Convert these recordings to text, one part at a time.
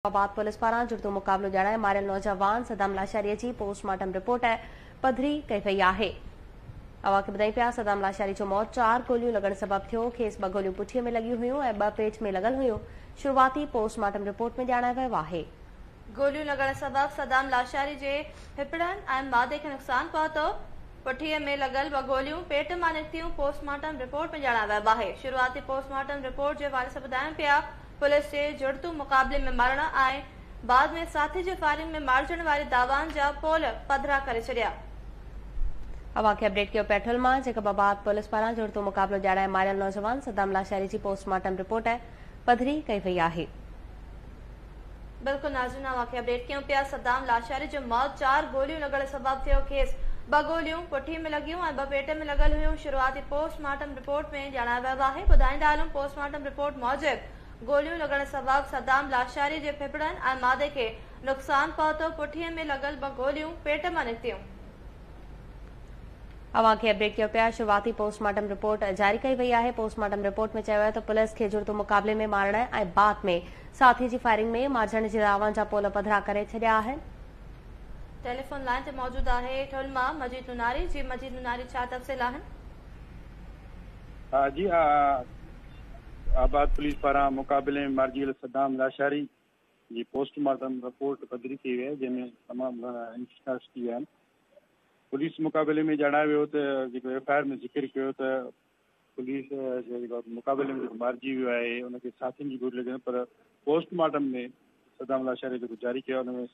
Islamabad police पारां जुड़तो मुक़ाबिलो ॼाणाए मारियल नौजवान सदाम लाशारी जी पोस्टमार्टम रिपोर्ट पधरी कई वई आहे। अव्हां खे ॿुधायूं पिया सदाम लाशारी जो मौत 4 गोलियूं लॻण सबब थियो। खेसि 2 गोलियूं पुठीअ में लॻियूं हुयूं ऐं 2 पेट में लॻल हुयूं। शुरूआती पोस्टमार्टम रिपोर्ट में ॼाणायो वियो आहे। गोलियूं लॻण सबब सदाम लाशारी जे हिपड़नि ऐं मादे खे नुक़सान पहुतो। पुठीअ में लॻल 2 गोलियूं पेट मां निकितियूं। पोस्टमार्टम रिपोर्ट में ॼाणायो वियो आहे। शुरूआती पोस्टमार्टम रिपोर्ट जे हवाले सां ॿुधायूं पिया पुलिस जे जुड़तू मुक़ाबले में मरण ऐं बाद में साथी जे फायरिंग में मारिजण वारे दावान जा पोल पधरा करे छॾिया। अव्हां खे अपडेट कयो पेट्रोल मां जैकबाबाद पुलिस पारां जुड़तो मुक़ाबिलो ॼाणाए मारियल नौजवान सदाम लाशारी जी पोस्टमार्टम रिपोर्ट पधरी कई वई आहे। बिल्कुल नाज़रीन, अव्हां खे अपडेट कयूं पिया सदाम लाशारी जो मौत 4 गोलियूं लॻण सबब थियो। खेसि 2 गोलियूं पुठी में लॻियूं ऐं 2 पेट में लॻल हुयूं। शुरूआती पोस्टमार्टम रिपोर्ट में ॼाणायो वियो आहे। ॿुधाईंदा हलूं पोस्टमार्टम रिपोर्ट मूजिब गोलियूं लॻण सबब सदाम लाशारी जे फिफड़नि ऐं मादे खे नुक़सान पहुतो। पुठीअ में लॻल 2 गोलियूं पेट मां निकितियूं। अव्हां खे अपडेट कयो पिया शुरूआती पोस्टमार्टम रिपोर्ट जारी कई वई आहे। पोस्टमार्टम रिपोर्ट में चयो वियो त पुलिस खे जुड़तो मुक़ाबले में मारण ऐं बाद में साथी जी फायरिंग में मारिजण जे दावनि जा पोल पधरा करे छॾिया आहिनि। टेलीफोन लाइन ते मौजूद आहे ठुलमा मजीद नुनारी। जी मजीद नुनारी, छा तफ़सील आहिनि? जी आबाद पुलिस पारां मुक़ाबले में मारियल सदाम लाशारी जी पोस्टमार्टम रिपोर्ट पधरी कई वई आहे, जंहिंमें तमामु घणा इंशकास थी विया आहिनि। पुलिस मुक़ाबले में ॼाणायो वियो त जेको एफआईआर में ज़िक्र कयो त पुलिस जेको मुक़ाबले में जेको मारिजी वियो आहे उनखे साथियुनि जी गोली लॻी, पर पोस्टमार्टम में सदाम लाशारी जेको जारी कयो हुन में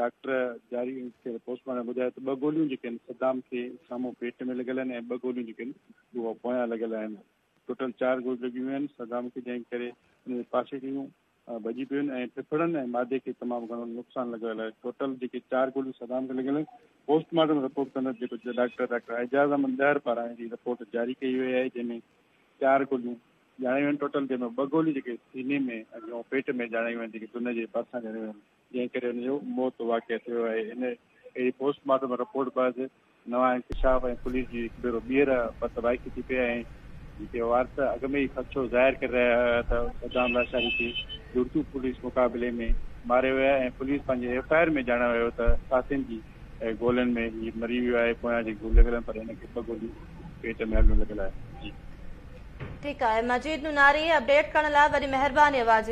डॉक्टर जारी पोस्टमार्टम ॿुधायो त 2 गोलियूं जेके आहिनि सदाम खे साम्हूं पेट में लॻल आहिनि ऐं 2 गोलियूं जेके आहिनि उहो पोयां लॻल आहिनि। टोटल 4 गोलियूं लॻियूं आहिनि सदाम खे, जंहिं करे उन पासे जूं भॼी पियूं आहिनि ऐं फिफड़नि ऐं मादे खे तमामु घणो नुक़सानु लॻल आहे। टोटल जेके 4 गोलियूं सदाम खे लॻियल आहिनि। पोस्टमार्टम रिपोर्ट कंदड़ जेको डॉक्टर एजाज़ अहमद ॾहर पारां जी रिपोर्ट जारी कई वई आहे, जंहिंमें 4 गोलियूं ॼाणायूं आहिनि टोटल, जंहिंमें 2 गोलियूं जेके सीने में ऐं पेट में ॼाणायूं आहिनि, जेके दुन जे पासां ॼाणायूं आहिनि, जंहिं करे हुनजो मौत वाक़िआ थियो आहे। इन अहिड़ी पोस्टमार्टम रिपोर्ट बाबति नवां इंकशाफ ऐं पुलिस जी हिकु भेरो ॿीहर तबाही थी पई ऐं जेके वारसा अॻ में ई ख़दशो ज़ाहिर करे रहिया हुआ त सदाम लाशारी खे जुड़तू पुलिस मुक़ाबले में मारियो वियो आहे ऐं पुलिस पंहिंजे एफआईआर में ॼाणायो वियो त साथियुनि जी गोलियुनि में हीउ मरी वियो आहे। पोयां जेकी गोली लॻल आहिनि पर हिनखे 2 गोलियूं पेट में हलियूं लॻल आहे। ठीकु आहे मजीद नुनारी, अपडेट करण लाइ वॾी महिरबानी। आवाज़